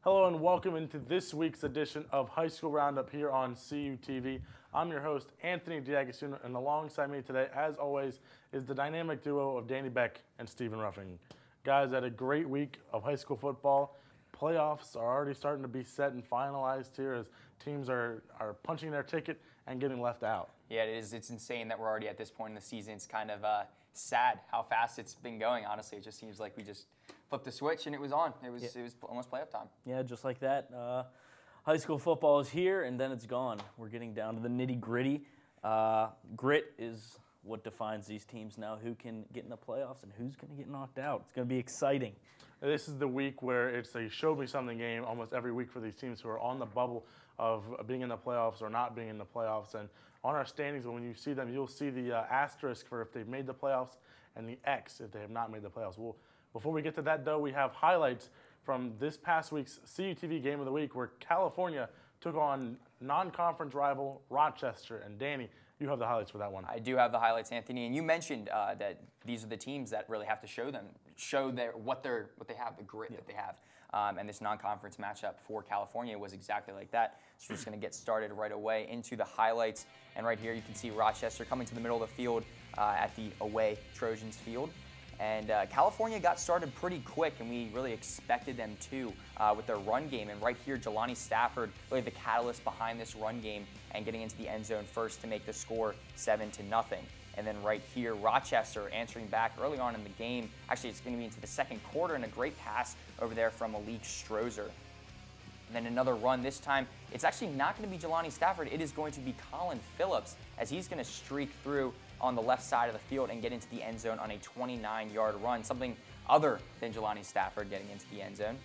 Hello and welcome into this week's edition of High School Roundup here on CUTV. I'm your host, Anthony D'Agostino, and alongside me today, as always, is the dynamic duo of Danny Beck and Stephen Ruffing. Guys, had a great week of high school football. Playoffs are already starting to be set and finalized here as teams are punching their ticket and getting left out. Yeah, it is. It's insane that we're already at this point in the season. It's kind of sad how fast it's been going, honestly. It just seems like we just flipped the switch and it was on. It was almost playoff time. Yeah, just like that. High school football is here and then it's gone. We're getting down to the nitty-gritty. Grit is what defines these teams now, who can get in the playoffs and who's going to get knocked out. It's going to be exciting. This is the week where it's a show-me-something game almost every week for these teams who are on the bubble of being in the playoffs or not being in the playoffs. And on our standings, when you see them, you'll see the asterisk for if they've made the playoffs and the X if they have not made the playoffs. Well, before we get to that, though, we have highlights from this past week's CUTV Game of the Week where California took on non-conference rival Rochester. And Danny, you have the highlights for that one. I do have the highlights, Anthony, and you mentioned that these are the teams that really have to show what they have, the grit that they have. And this non-conference matchup for California was exactly like that. So we're just going to get started right away into the highlights. And right here you can see Rochester coming to the middle of the field at the away Trojans field. And California got started pretty quick, and we really expected them to with their run game. And right here, Jelani Stafford, really the catalyst behind this run game and getting into the end zone first to make the score 7-0. And then right here, Rochester answering back early on in the game. Actually, it's going to be into the second quarter, and a great pass over there from Malik Strozer. And then another run. This time, it's actually not going to be Jelani Stafford. It is going to be Colin Phillips, as he's going to streak through on the left side of the field and get into the end zone on a 29-yard run, something other than Jelani Stafford getting into the end zone.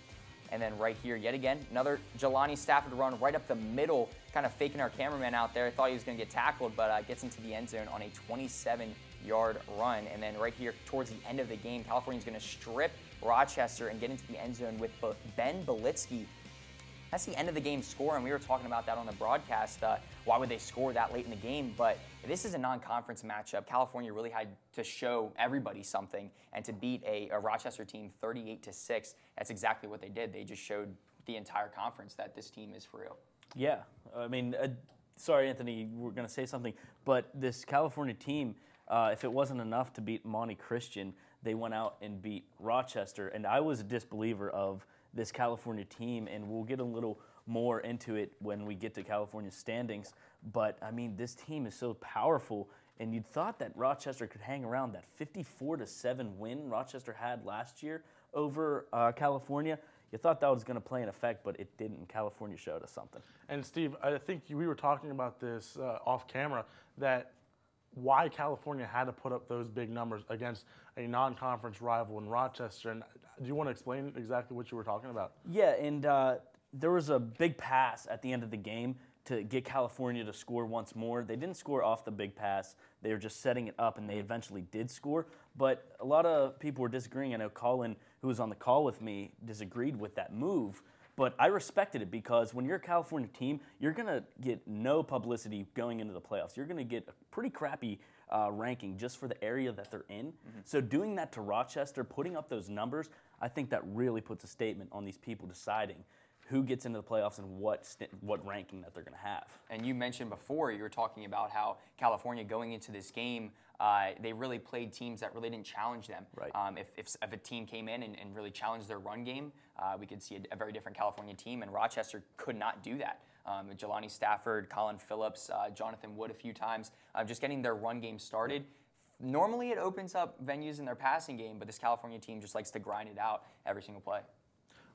And then right here, yet again, another Jelani Stafford run right up the middle, kind of faking our cameraman out there. Thought he was going to get tackled, but gets into the end zone on a 27-yard run. And then right here, towards the end of the game, California's going to strip Rochester and get into the end zone with Ben Belitsky. That's the end of the game score, and we were talking about that on the broadcast. Why would they score that late in the game? But this is a non-conference matchup. California really had to show everybody something, and to beat a Rochester team 38-6, that's exactly what they did. They just showed the entire conference that this team is for real. Yeah, I mean, sorry, Anthony, we're going to say something, but this California team, if it wasn't enough to beat Monty Christian, they went out and beat Rochester, and I was a disbeliever of this California team, and we'll get a little more into it when we get to California standings. But, I mean, this team is so powerful, and you'd thought that Rochester could hang around that 54-7 win Rochester had last year over California. You thought that was going to play an effect, but it didn't. California showed us something. And, Steve, I think we were talking about this off camera, that why California had to put up those big numbers against a non-conference rival in Rochester. And do you want to explain exactly what you were talking about? Yeah, and there was a big pass at the end of the game to get California to score once more. They didn't score off the big pass. They were just setting it up, and they eventually did score. But a lot of people were disagreeing. I know Colin, who was on the call with me, disagreed with that move. But I respected it because when you're a California team, you're going to get no publicity going into the playoffs. You're going to get a pretty crappy ranking just for the area that they're in. Mm-hmm. So doing that to Rochester, putting up those numbers, I think that really puts a statement on these people deciding who gets into the playoffs and what ranking that they're going to have. And you mentioned before, you were talking about how California going into this game, they really played teams that really didn't challenge them. Right. If a team came in and really challenged their run game, we could see a very different California team, and Rochester could not do that. Jelani Stafford, Colin Phillips, Jonathan Wood a few times, just getting their run game started. Normally it opens up venues in their passing game, but this California team just likes to grind it out every single play.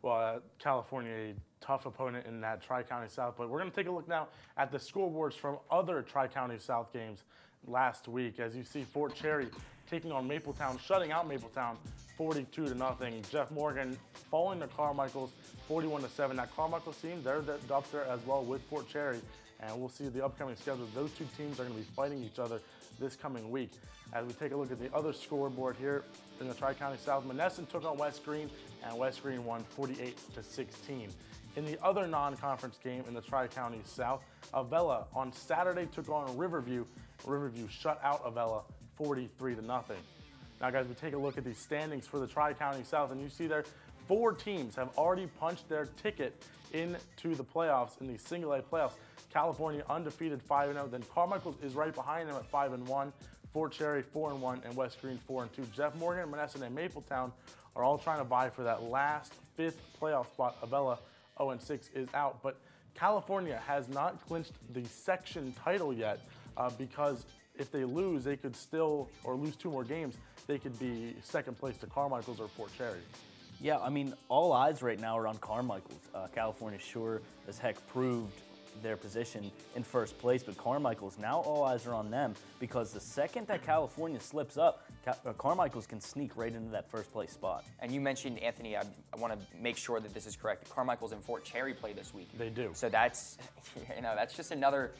Well, California, a tough opponent in that TriCounty South. But we're going to take a look now at the scoreboards from other TriCounty South games last week. As you see, Fort Cherry taking on Mapletown, shutting out Mapletown 42-0. Jeff Morgan falling to Carmichael's 41-7. That Carmichael's team, they're up there as well with Fort Cherry. And we'll see the upcoming schedule. Those two teams are going to be fighting each other this coming week. As we take a look at the other scoreboard here in the Tri-County South, Monessen took on West Green, and West Green won 48-16. In the other non-conference game in the Tri-County South, Avella on Saturday took on Riverview. Riverview shut out Avella 43-0. Now, guys, we take a look at the standings for the Tri-County South, and you see there 4 teams have already punched their ticket into the playoffs in the single A playoffs. California undefeated 5-0. Then Carmichael is right behind them at 5-1. Fort Cherry 4-1 and West Green 4-2. Jeff Morgan, Monessen, and Mapletown are all trying to vie for that last 5th playoff spot. Avella 0-6 is out, but California has not clinched the section title yet because if they lose, they could still, or lose 2 more games, they could be second place to Carmichael's or Fort Cherry. Yeah, I mean, all eyes right now are on Carmichael's. California sure as heck proved their position in first place, but Carmichael's, now all eyes are on them because the second that California slips up, Carmichael's can sneak right into that first place spot. And you mentioned, Anthony, I want to make sure that this is correct. Carmichael's and Fort Cherry play this week. They do. So that's, that's just another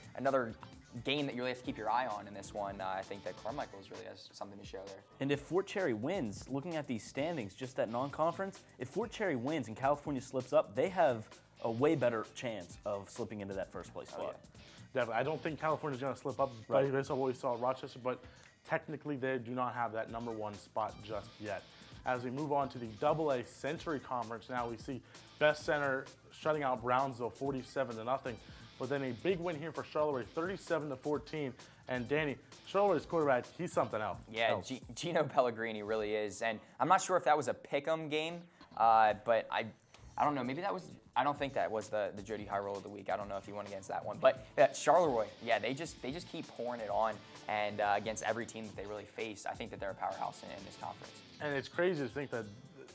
game that you really have to keep your eye on in this one. I think that Carmichael's really has something to show there. And if Fort Cherry wins, looking at these standings, just that non-conference, if Fort Cherry wins and California slips up, they have a way better chance of slipping into that first place spot. Oh, yeah. Definitely. I don't think California's going to slip up based on what we saw at Rochester, but technically they do not have that #1 spot just yet. As we move on to the AA Century Conference, now we see Best Center shutting out Brownsville 47-0, but then a big win here for Charleroi 37-14. And Danny, Charleroi quarterback, he's something else. Yeah, Gino Pellegrini really is, and I'm not sure if that was a pick'em game, but I don't know. Maybe that was. I don't think that was the Jody High Roll of the week. I don't know if he went against that one. But Charleroi, yeah, they just keep pouring it on, and against every team that they really face, I think that they're a powerhouse in this conference. And it's crazy to think that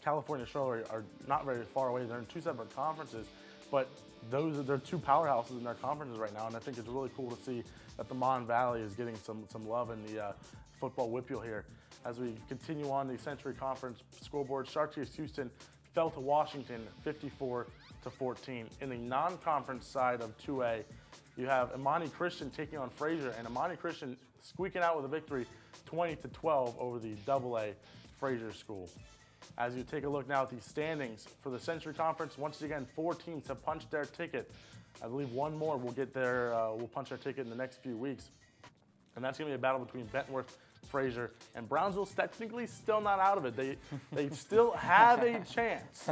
California and Charleroi are not very far away. They're in 2 separate conferences, but they're 2 powerhouses in their conferences right now. And I think it's really cool to see that the Mon Valley is getting some love in the football whippeal here. As we continue on the Century Conference scoreboard, Chartiers Houston fell to Washington 54-14. In the non-conference side of 2A, you have Imani Christian taking on Fraser, and Imani Christian squeaking out with a victory 20-12 over the AA Fraser School. As you take a look now at the standings for the Century Conference, once again, 4 teams have punched their ticket. I believe 1 more will get their will punch their ticket in the next few weeks, and that's going to be a battle between Bentworth, Fraser, and Brownsville's technically still not out of it. They still have a chance.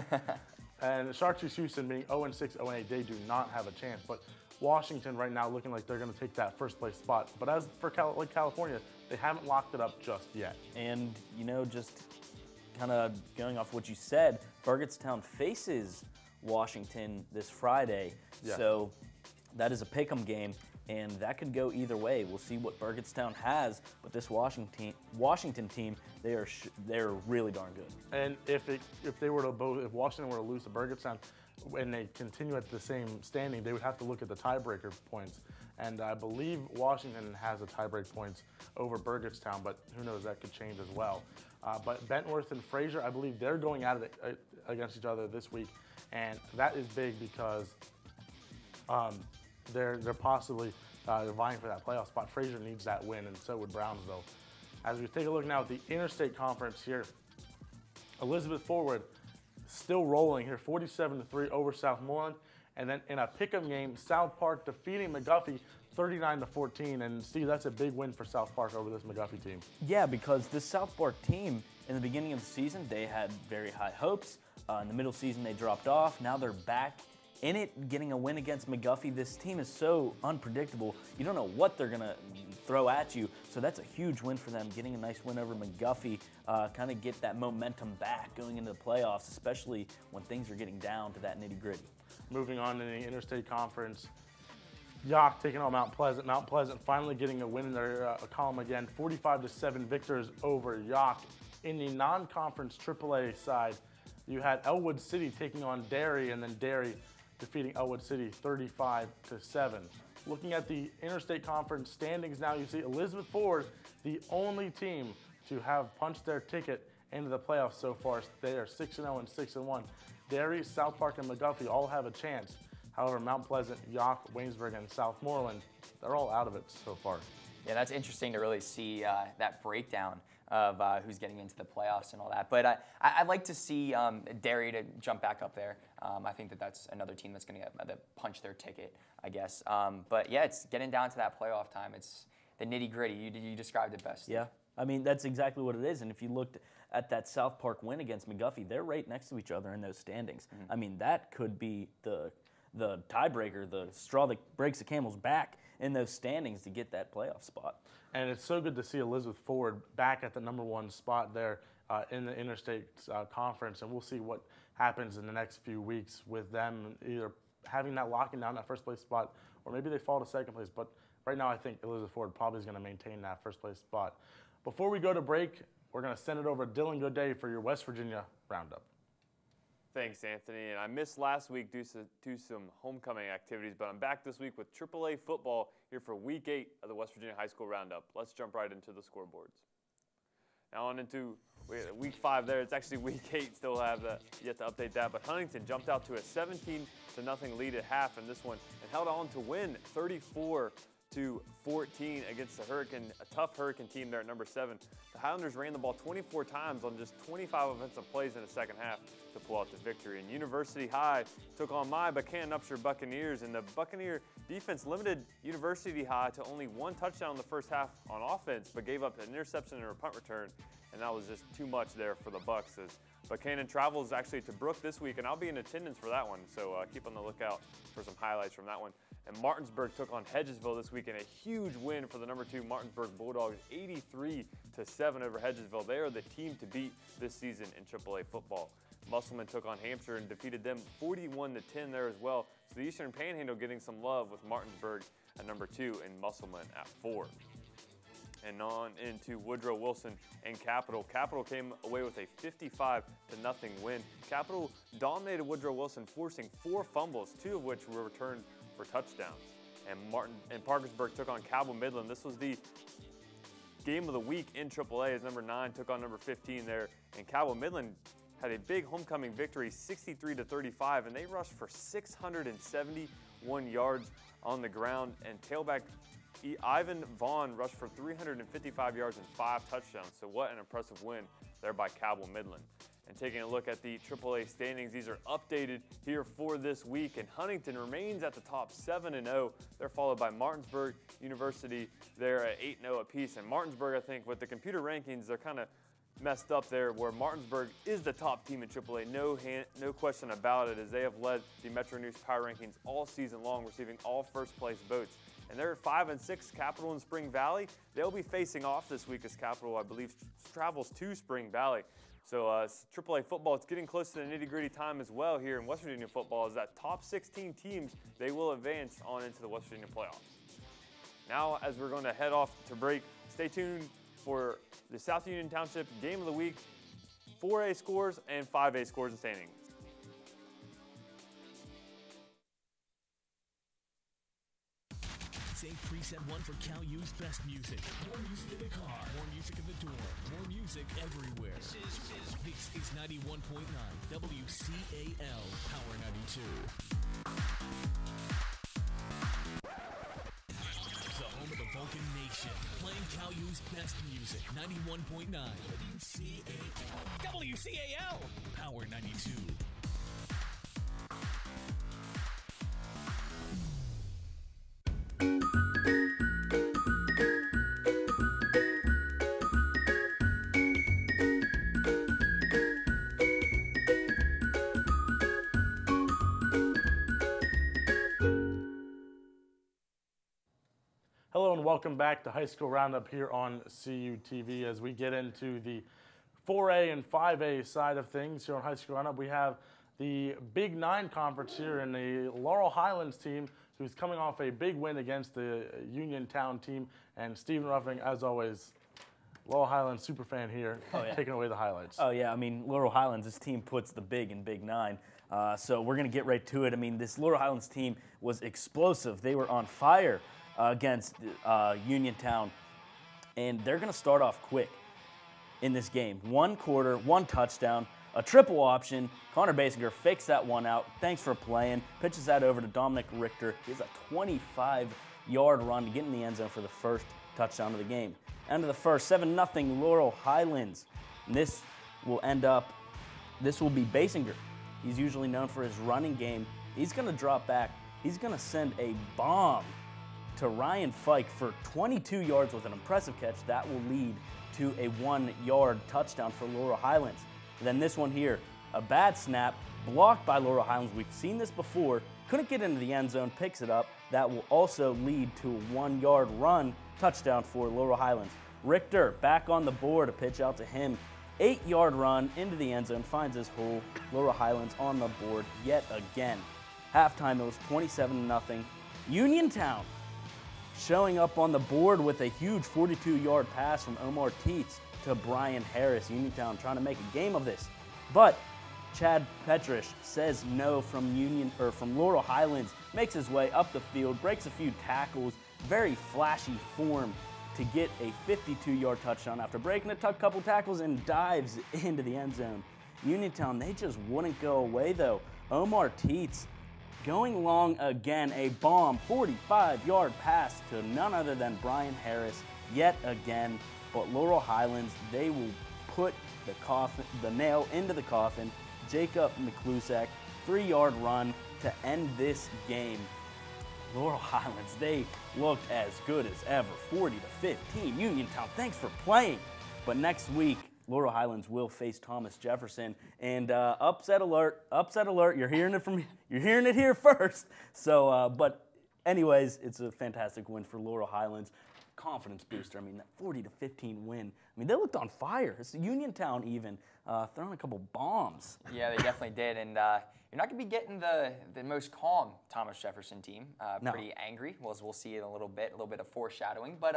And Chartiers Houston being 0-6, 0-8, they do not have a chance. But Washington right now looking like they're going to take that first place spot. But as for California, they haven't locked it up just yet. And, just kind of going off what you said, Burgettstown faces Washington this Friday. Yeah. So that is a pick'em game, and that could go either way. We'll see what Burgettstown has, but this Washington team, they're really darn good. And if Washington were to lose to Burgettstown and they continue at the same standing, they would have to look at the tiebreaker points. And I believe Washington has the tiebreak points over Burgettstown, but who knows, that could change as well. But Bentworth and Fraser, I believe they're going at it against each other this week, and that is big because they're possibly vying for that playoff spot. Fraser needs that win, and so would Brownsville. As we take a look now at the Interstate Conference here, Elizabeth Forward still rolling here, 47-3 over Southmoreland. And then in a pick'em game, South Park defeating McGuffey 39-14. And Steve, that's a big win for South Park over this McGuffey team. Yeah, because this South Park team, in the beginning of the season, they had very high hopes. In the middle season, they dropped off. Now they're back in it, getting a win against McGuffey. This team is so unpredictable. You don't know what they're going to throw at you. So that's a huge win for them, getting a nice win over McGuffey, kind of get that momentum back going into the playoffs, especially when things are getting down to that nitty-gritty. Moving on to the Interstate Conference, Yock taking on Mount Pleasant. Mount Pleasant finally getting a win in their column again, 45-7 victors over Yock. In the non-conference AAA side, you had Elwood City taking on Derry, and then Derry defeating Elwood City 35-7. Looking at the Interstate Conference standings now, you see Elizabeth Forward, the only team to have punched their ticket into the playoffs so far. They are 6-0 and 6-1. Derry, South Park, and McGuffey all have a chance. However, Mount Pleasant, Yock, Waynesburg, and Southmoreland, they're all out of it so far. Yeah, that's interesting to really see that breakdown of who's getting into the playoffs and all that. But I'd like to see Derry to jump back up there. I think that that's another team that's going to punch their ticket, I guess. But yeah, it's getting down to that playoff time. It's the nitty-gritty. You described it best. Yeah, I mean, that's exactly what it is. And if you looked at that South Park win against McGuffey, they're right next to each other in those standings. I mean, that could be the tiebreaker, the straw that breaks the camel's back in those standings to get that playoff spot. And it's so good to see Elizabeth Ford back at the #1 spot there in the Interstate Conference, and we'll see what happens in the next few weeks with them either having that locking down that first place spot, or maybe they fall to second place. But right now, I think Elizabeth Ford probably is going to maintain that first place spot. Before we go to break, we're going to send it over to Dylan Goday for your West Virginia Roundup. Thanks, Anthony. And I missed last week due to some homecoming activities, but I'm back this week with AAA football here for Week 8 of the West Virginia High School Roundup. Let's jump right into the scoreboards. Now on into Week 5 there. It's actually Week 8. Still have yet to update that. But Huntington jumped out to a 17-0 lead at half in this one and held on to win 34-14 against a tough Hurricane team there at number 7. The Highlanders ran the ball 24 times on just 25 offensive plays in the second half to pull out the victory. And University High took on my Buchanan Upshur Buccaneers, and the Buccaneer defense limited University High to only 1 touchdown in the first half on offense, but gave up an interception and a punt return, and that was just too much there for the Bucks. As Buchanan travels actually to Brook this week, and I'll be in attendance for that one, so keep on the lookout for some highlights from that one. And Martinsburg took on Hedgesville this week in a huge win for the number 2 Martinsburg Bulldogs, 83-7 over Hedgesville. They are the team to beat this season in AAA football. Musselman took on Hampshire and defeated them 41-10 there as well. So the Eastern Panhandle getting some love with Martinsburg at number 2 and Musselman at 4. And on into Woodrow Wilson and Capital. Capital came away with a 55-0 win. Capital dominated Woodrow Wilson, forcing 4 fumbles, 2 of which were returned for touchdowns. And Parkersburg took on Cabell Midland. This was the game of the week in AAA as number 9 took on number 15 there. And Cabell Midland had a big homecoming victory, 63-35, and they rushed for 671 yards on the ground. And tailback Ivan Vaughn rushed for 355 yards and 5 touchdowns. So what an impressive win there by Cabell Midland. And taking a look at the AAA standings, these are updated here for this week. And Huntington remains at the top 7-0. They're followed by Martinsburg University. They're at 8-0 apiece. And Martinsburg, I think, with the computer rankings, they're kind of messed up there, where Martinsburg is the top team in AAA. No question about it, as they have led the Metro News Power Rankings all season long, receiving all first-place votes. And they're at 5-6, Capital and Spring Valley. They'll be facing off this week as Capital, I believe, travels to Spring Valley. So AAA football, it's getting close to the nitty-gritty time as well here in West Virginia football, as that top 16 teams, they will advance on into the West Virginia playoffs. Now, as we're going to head off to break, stay tuned for the South Union Township Game of the Week, 4A scores and 5A scores and standings. Save preset 1 for Cal U's best music. More music in the car, more music in the door, more music everywhere. This is 91.9 WCAL Power 92. The home of the Vulcan Nation, playing Cal U's best music. 91.9 WCAL. WCAL Power 92. Hello and welcome back to High School Roundup here on CUTV. As we get into the 4A and 5A side of things here on High School Roundup, we have the Big 9 Conference here and the Laurel Highlands team, who's coming off a big win against the Uniontown team. And Stephen Ruffing, as always, Laurel Highlands superfan here, taking away the highlights. Oh, yeah. I mean, Laurel Highlands, this team puts the big in Big 9. So we're going to get right to it. I mean, this Laurel Highlands team was explosive. They were on fire against Uniontown, and they're going to start off quick in this game. 1 quarter, 1 touchdown, a triple option. Connor Basinger fakes that one out. Thanks for playing. Pitches that over to Dominic Richter. He has a 25-yard run to get in the end zone for the first touchdown of the game. End of the first, 7-0 Laurel Highlands. And this will be Basinger. He's usually known for his running game. He's going to drop back. He's going to send a bomb to Ryan Fike for 22 yards with an impressive catch. That will lead to a 1-yard touchdown for Laurel Highlands. Then this one here, a bad snap, blocked by Laurel Highlands. We've seen this before. Couldn't get into the end zone, picks it up. That will also lead to a 1-yard run touchdown for Laurel Highlands. Richter back on the board, a pitch out to him. 8-yard run into the end zone, finds his hole. Laurel Highlands on the board yet again. Halftime, it was 27-0. Uniontown showing up on the board with a huge 42-yard pass from Omar Teets to Brian Harris. Uniontown trying to make a game of this. But Chad Petrish says no from Laurel Highlands, makes his way up the field, breaks a few tackles, very flashy form to get a 52-yard touchdown after breaking a couple tackles and dives into the end zone. Uniontown, they just wouldn't go away though. Omar Teets going long again, a bomb 45-yard pass to none other than Brian Harris yet again. But Laurel Highlands, they will put the nail into the coffin. Jacob McClusack, 3-yard run to end this game. Laurel Highlands, they looked as good as ever, 40-15. Uniontown, thanks for playing. But next week, Laurel Highlands will face Thomas Jefferson, and upset alert! You're hearing it here first. So, but anyways, it's a fantastic win for Laurel Highlands. Confidence booster. I mean, that 40-15 win. I mean, they looked on fire. It's Uniontown even throwing a couple bombs. Yeah, they definitely did, and you're not going to be getting the most calm Thomas Jefferson team. No. Pretty angry. We'll see it in a little bit of foreshadowing, but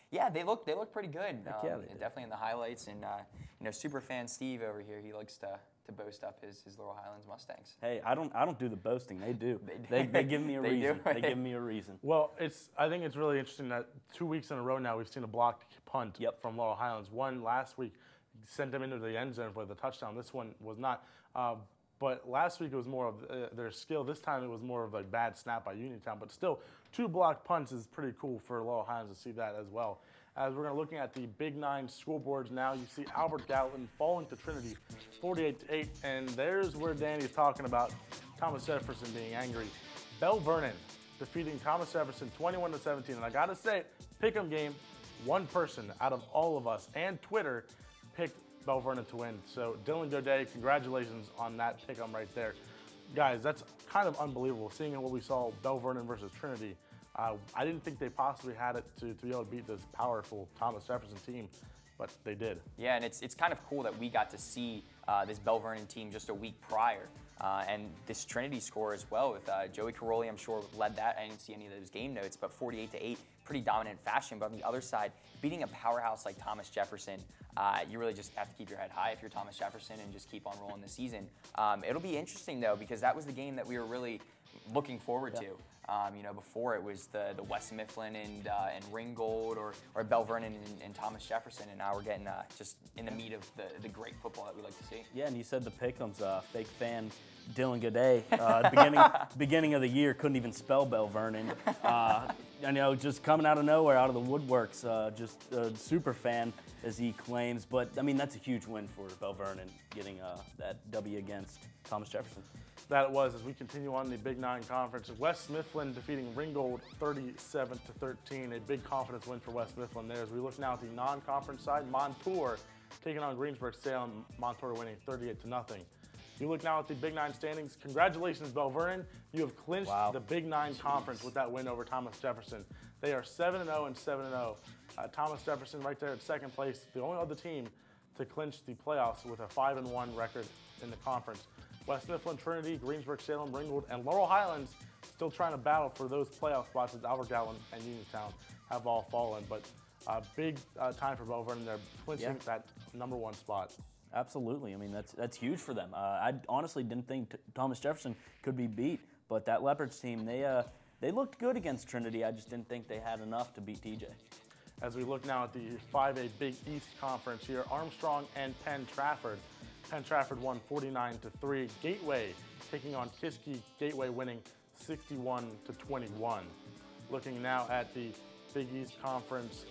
yeah, they look pretty good. Yeah, they did. Definitely in the highlights, and super fan Steve over here, he likes to boast up his Laurel Highlands Mustangs. Hey, I don't do the boasting. They do. They give me a They reason. do. They give me a reason. Well, I think it's really interesting that 2 weeks in a row now we've seen a blocked punt Yep. from Laurel Highlands. One last week sent them into the end zone for the touchdown. This one was not. But last week it was more of their skill. This time it was more of a bad snap by Uniontown. But still, 2 blocked punts is pretty cool for Laurel Highlands to see that as well. As we're looking at the Big 9 scoreboards now, you see Albert Gallatin falling to Trinity 48-8. And there's where Danny's talking about Thomas Jefferson being angry. Bell Vernon defeating Thomas Jefferson 21-17. And I got to say, pick'em game, one person out of all of us and Twitter picked Bell Vernon to win. So Dylan Godet, congratulations on that pick'em right there. Guys, that's kind of unbelievable, seeing what we saw Bell Vernon versus Trinity. I didn't think they possibly had it to be able to beat this powerful Thomas Jefferson team, but they did. Yeah, and it's kind of cool that we got to see this Bell Vernon team just a week prior. And this Trinity score as well with Joey Caroli, I'm sure, led that. I didn't see any of those game notes, but 48-8, pretty dominant fashion. But on the other side, beating a powerhouse like Thomas Jefferson, you really just have to keep your head high if you're Thomas Jefferson and just keep on rolling the season. It'll be interesting, though, because that was the game that we were really looking forward to. Before it was the West Mifflin and Ringgold or Bell Vernon and Thomas Jefferson, and now we're getting just in the meat of the great football that we like to see. Yeah, and you said the pick'ems, fake fan Dylan Godet, beginning of the year, couldn't even spell Bell Vernon. I know, just coming out of nowhere, out of the woodworks, just a super fan, as he claims. But, I mean, that's a huge win for Bell Vernon, getting that W against Thomas Jefferson. That it was. As we continue on the Big 9 Conference, West Mifflin defeating Ringgold 37-13. A big confidence win for West Mifflin there. As we look now at the non-conference side, Montour taking on Greensburg-Salem. Montour winning 38-0. You look now at the Big 9 standings. Congratulations, Bell Vernon. You have clinched the Big 9 Conference with that win over Thomas Jefferson. They are 7-0 and 7-0. Thomas Jefferson right there at second place, the only other team to clinch the playoffs with a 5-1 record in the conference. West Mifflin, Trinity, Greensburg-Salem, Ringgold, and Laurel Highlands still trying to battle for those playoff spots as Albert Gallatin and Uniontown have all fallen. But big time for Bell Vernon. They're clinching that #1 spot. Absolutely. I mean, that's huge for them. I honestly didn't think Thomas Jefferson could be beat, but that Leopards team, they looked good against Trinity. I just didn't think they had enough to beat TJ. As we look now at the 5A Big East Conference here, Armstrong and Penn Trafford. Penn Trafford won 49-3. Gateway taking on Kiski. Gateway winning 61-21. Looking now at the Big East Conference,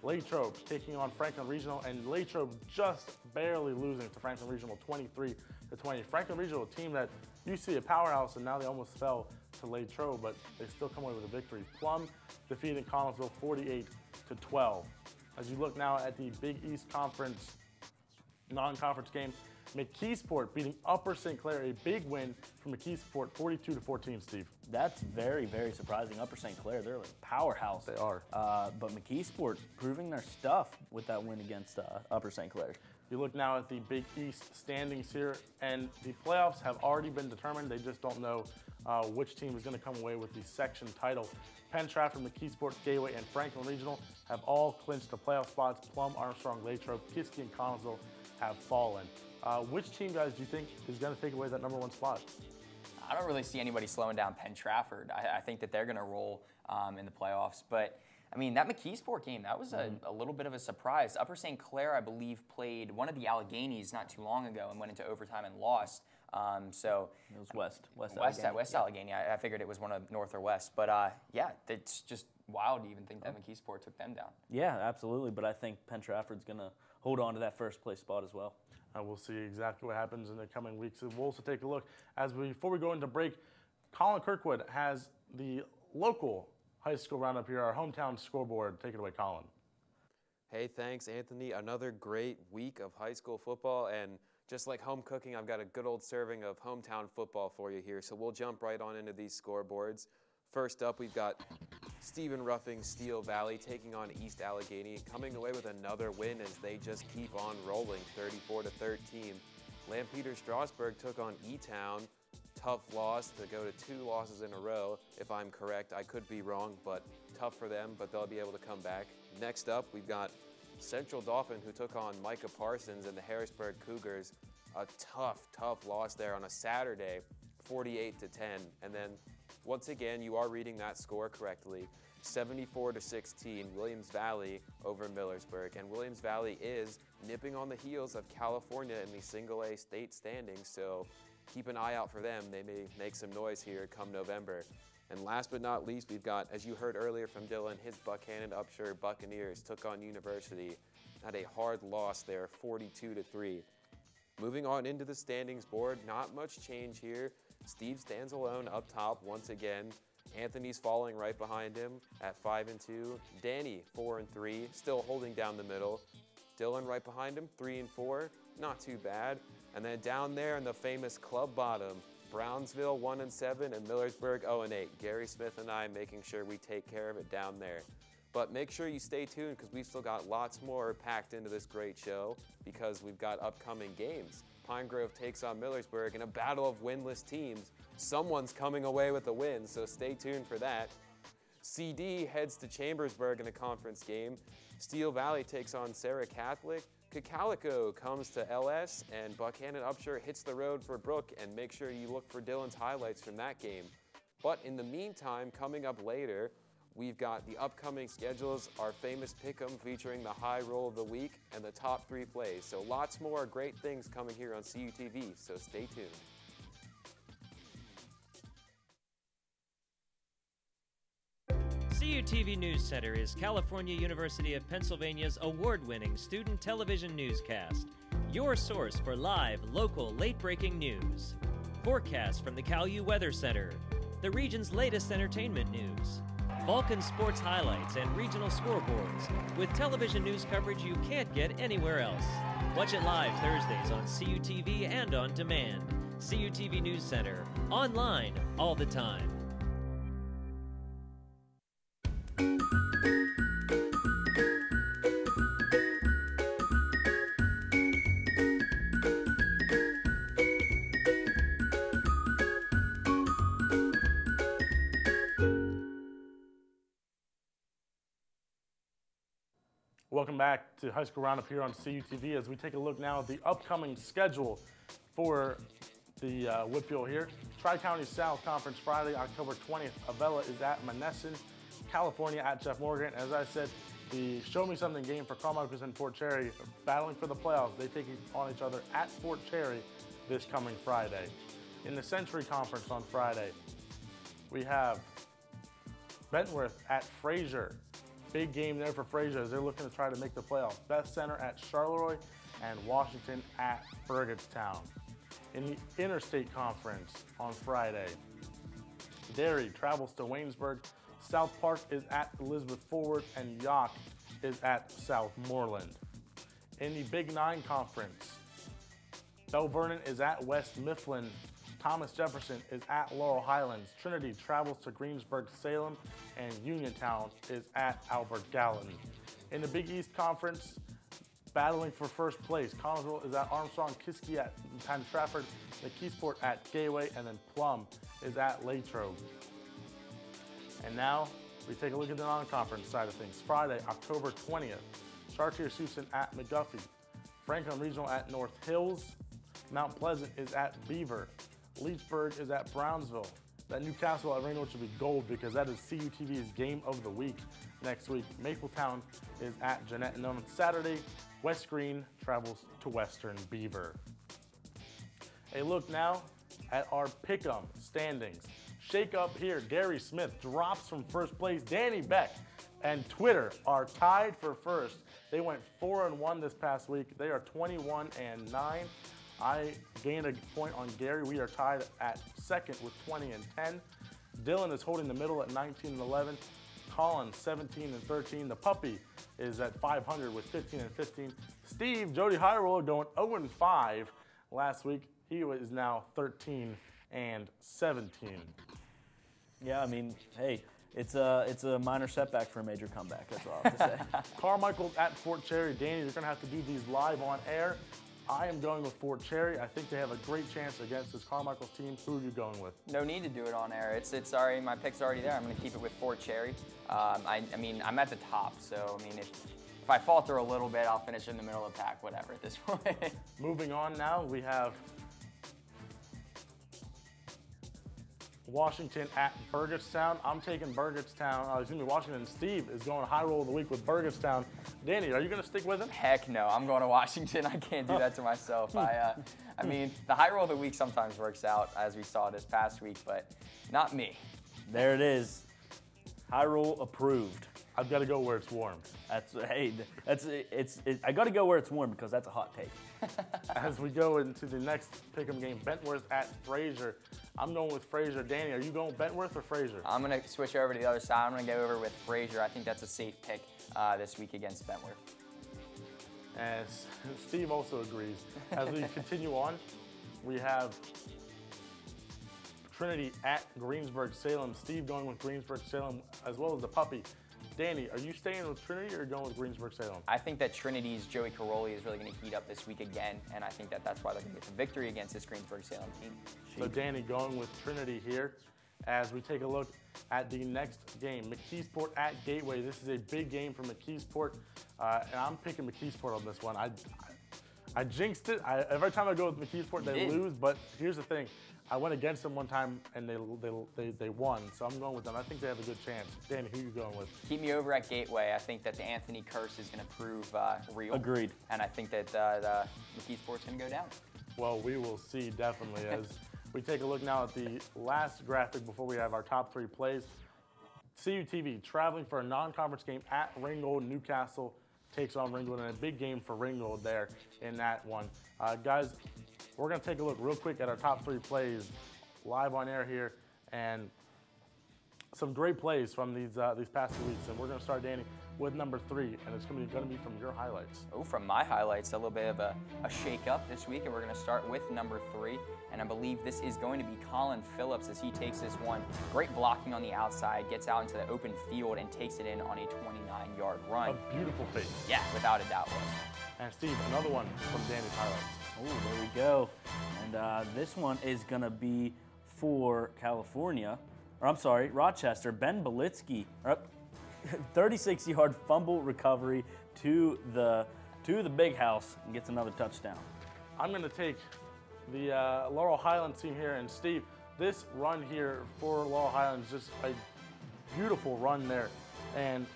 Latrobe taking on Franklin Regional, and Latrobe just barely losing to Franklin Regional 23-20. Franklin Regional, a team that used to be a powerhouse, and now they almost fell to Latrobe, but they still come away with a victory. Plum defeating Collinsville 48-12. As you look now at the Big East Conference non-conference game, McKeesport beating Upper St. Clair, a big win for McKeesport, 42-14, Steve. That's very, very surprising. Upper St. Clair, they're like a powerhouse. They are. But McKeesport proving their stuff with that win against Upper St. Clair. You look now at the Big East standings here, and the playoffs have already been determined. They just don't know which team is going to come away with the section title. Penn Trafford, McKeesport, Gateway, and Franklin Regional have all clinched the playoff spots. Plum, Armstrong, Latrobe, Kiski, and Connellsville have fallen. Which team, guys, do you think is going to take away that #1 spot? I don't really see anybody slowing down Penn Trafford. I think that they're going to roll in the playoffs. But, I mean, that McKeesport game, that was a little bit of a surprise. Upper St. Clair, I believe, played one of the Alleghenies not too long ago and went into overtime and lost. So it was West Allegheny. I figured it was one of North or West. But, yeah, it's just wild to even think that McKeesport took them down. Yeah, absolutely. But I think Penn Trafford's going to hold on to that first place spot as well. We'll see exactly what happens in the coming weeks. We'll also take a look before we go into break. Colin Kirkwood has the local high school roundup here, our hometown scoreboard. Take it away, Colin. Hey, thanks, Anthony. Another great week of high school football, and just like home cooking, I've got a good old serving of hometown football for you here. So we'll jump right on into these scoreboards. First up, we've got Stephen Ruffing Steel Valley taking on East Allegheny, coming away with another win as they just keep on rolling, 34-13. Lampeter Strasburg took on E-Town. Tough loss to go to 2 losses in a row, if I'm correct. I could be wrong, but tough for them, but they'll be able to come back. Next up, we've got Central Dauphin, who took on Micah Parsons and the Harrisburg Cougars. A tough loss there on a Saturday, 48-10. And then once again, you are reading that score correctly. 74-16, Williams Valley over Millersburg. And Williams Valley is nipping on the heels of California in the single A state standings, so keep an eye out for them. They may make some noise here come November. And last but not least, we've got, as you heard earlier from Dylan, his Buckhannon Upshur Buccaneers took on University. Had a hard loss there, 42-3. Moving on into the standings board, not much change here. Steve stands alone up top once again. Anthony's falling right behind him at 5-2. Danny 4-3, still holding down the middle. Dylan right behind him, 3-4, not too bad. And then down there in the famous club bottom, Brownsville 1-7 and Millersburg 0-8. Gary Smith and I making sure we take care of it down there. But make sure you stay tuned because we've still got lots more packed into this great show because we've got upcoming games. Pine Grove takes on Millersburg in a battle of winless teams. Someone's coming away with a win, so stay tuned for that. CD heads to Chambersburg in a conference game. Steel Valley takes on Sarah Catholic. Cacalico comes to LS, and Buckhannon Upshur hits the road for Brook, and make sure you look for Dylan's highlights from that game. But in the meantime, coming up later, we've got the upcoming schedules, our famous pick'em featuring the high roll of the week and the top 3 plays. So lots more great things coming here on CUTV, so stay tuned. CUTV News Center is California University of Pennsylvania's award-winning student television newscast, your source for live, local, late-breaking news. Forecast from the CalU Weather Center, the region's latest entertainment news, Vulcan sports highlights and regional scoreboards, with television news coverage you can't get anywhere else. Watch it live Thursdays on CUTV and on demand. CUTV News Center, online all the time. Welcome back to High School Roundup here on CUTV as we take a look now at the upcoming schedule for the Whitfield here. TriCounty South Conference Friday, October 20th. Avella is at Monessen, California at Jeff Morgan. As I said, the Show Me Something game for Carmichael and Fort Cherry battling for the playoffs. They take on each other at Fort Cherry this coming Friday. In the Century Conference on Friday, we have Bentworth at Fraser. Big game there for Fraser as they're looking to try to make the playoffs. Beth Center at Charleroi and Washington at Burgettstown. In the Interstate Conference on Friday, Derry travels to Waynesburg. South Park is at Elizabeth Forward, and Yock is at Southmoreland. In the Big 9 Conference, Bell Vernon is at West Mifflin. Thomas Jefferson is at Laurel Highlands. Trinity travels to Greensburg-Salem, and Uniontown is at Albert Gallatin. In the Big East Conference, battling for first place, Collinsville is at Armstrong-Kiski at Trafford, McKeesport at Gateway, and then Plum is at Latrobe. And now we take a look at the non-conference side of things. Friday, October 20th, Chartier-Susan at McGuffey. Franklin Regional at North Hills. Mount Pleasant is at Beaver. Leechburg is at Brownsville. That Newcastle at Ringgold should be gold because that is CUTV's game of the week next week. Mapletown is at Jeanette. And on Saturday, West Green travels to Western Beaver. A look now at our pick'em standings. Shake up here, Gary Smith drops from first place. Danny Beck and Twitter are tied for first. They went 4-1 this past week. They are 21-9. I gained a point on Gary. We are tied at second with 20-10. Dylan is holding the middle at 19-11. Colin 17-13. The puppy is at 500 with 15-15. Steve, Jody Hyrule going 0-5 last week. He is now 13-17. Yeah, I mean, hey, it's a minor setback for a major comeback. That's all I have to say. Carmichael's at Fort Cherry. Danny, you're going to have to do these live on air. I am going with Fort Cherry. I think they have a great chance against this Carmichael's team. Who are you going with? No need to do it on air. It's already, my pick's already there. I'm going to keep it with Fort Cherry. I mean, I'm at the top, so I mean, if I falter a little bit, I'll finish in the middle of the pack, whatever at this point. Moving on now, we have Washington at Burgettstown. I'm taking Burgettstown. Washington. Steve is going high roll of the week with Burgettstown. Danny, are you going to stick with him? Heck no, I'm going to Washington. I can't do that to myself. I mean, the high roll of the week sometimes works out, as we saw this past week, but not me. There it is. High roll approved. I've got to go where it's warm. I got to go where it's warm because that's a hot take. As we go into the next pick'em game, Bentworth at Fraser. I'm going with Fraser. Danny, are you going Bentworth or Fraser? I'm going to switch over to the other side. I'm going to go over with Fraser. I think that's a safe pick this week against Bentworth. And Steve also agrees. As we continue on, we have Trinity at Greensburg-Salem. Steve going with Greensburg-Salem as well as the puppy. Danny, are you staying with Trinity or going with Greensburg-Salem? I think that Trinity's Joey Caroli is really going to heat up this week again, and I think that that's why they're going to get the victory against this Greensburg-Salem team. So Danny going with Trinity here as we take a look at the next game. McKeesport at Gateway. This is a big game for McKeesport, and I'm picking McKeesport on this one. I jinxed it. Every time I go with McKeesport, they lose, but here's the thing. I went against them one time and they won, so I'm going with them. I think they have a good chance. Danny, who are you going with? Keep me over at Gateway. I think that the Anthony curse is going to prove real. Agreed. And I think that McKeesport's going to go down. Well, we will see definitely as we take a look now at the last graphic before we have our top three plays. CUTV traveling for a non-conference game at Ringgold. Newcastle takes on Ringgold, and a big game for Ringgold there in that one. Guys, we're going to take a look real quick at our top three plays live on air here, and some great plays from these past 2 weeks. And we're going to start, Danny, with number 3, and it's going to be from your highlights. Oh, from my highlights, a little bit of a shake-up this week, and we're going to start with number 3. And I believe this is going to be Colin Phillips as he takes this one. Great blocking on the outside, gets out into the open field, and takes it in on a 29-yard run. A beautiful fade. Yeah, without a doubt. And Steve, another one from Danny's highlights. Oh, there we go. And this one is going to be for California, or I'm sorry, Rochester. Ben Belitsky, 36-yard fumble recovery to the big house and gets another touchdown. I'm going to take the Laurel Highlands team here, and Steve, this run here for Laurel Highlands, just a beautiful run there, and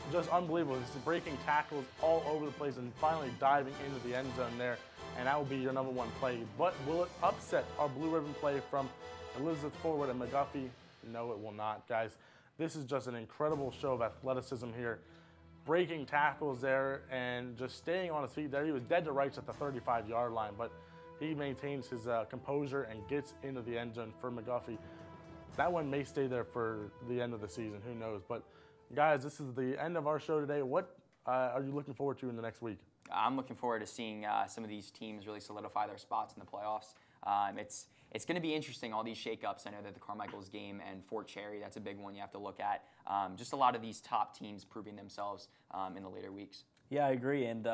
just unbelievable. Just breaking tackles all over the place and finally diving into the end zone there, and that will be your number 1 play. But will it upset our blue ribbon play from Elizabeth Forward and McGuffey? No, it will not, guys. This is just an incredible show of athleticism here. Breaking tackles there and just staying on his feet there. He was dead to rights at the 35-yard line, but he maintains his composure and gets into the end zone for McGuffey. That one may stay there for the end of the season, who knows. But Guys, this is the end of our show today. What are you looking forward to in the next week? I'm looking forward to seeing some of these teams really solidify their spots in the playoffs. It's going to be interesting, all these shakeups. I know that the Carmichael's game and Fort Cherry, that's a big one you have to look at. Just a lot of these top teams proving themselves in the later weeks. Yeah, I agree. And,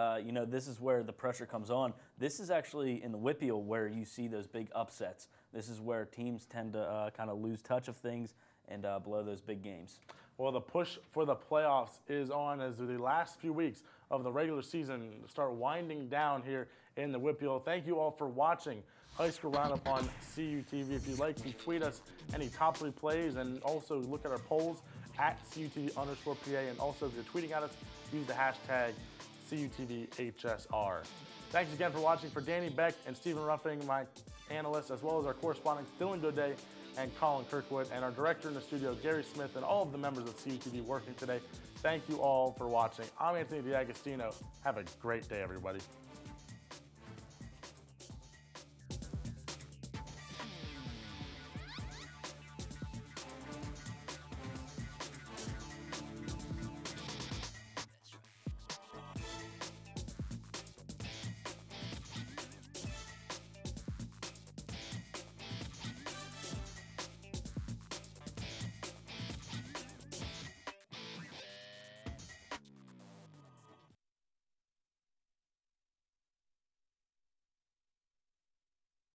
this is where the pressure comes on. This is actually in the WPIAL where you see those big upsets. This is where teams tend to kind of lose touch of things and blow those big games. Well, the push for the playoffs is on as the last few weeks of the regular season start winding down here in the WPIAL. Thank you all for watching High School Roundup on CUTV. If you'd like to tweet us any top 3 plays and also look at our polls at CUTV_PA. And also, if you're tweeting at us, use the hashtag CUTVHSR. Thanks again for watching. For Danny Beck and Stephen Ruffing, my analysts, as well as our correspondents, Dylan Goodday and Colin Kirkwood, and our director in the studio, Gary Smith, and all of the members of CUTV working today. Thank you all for watching. I'm Anthony D'Agostino. Have a great day, everybody.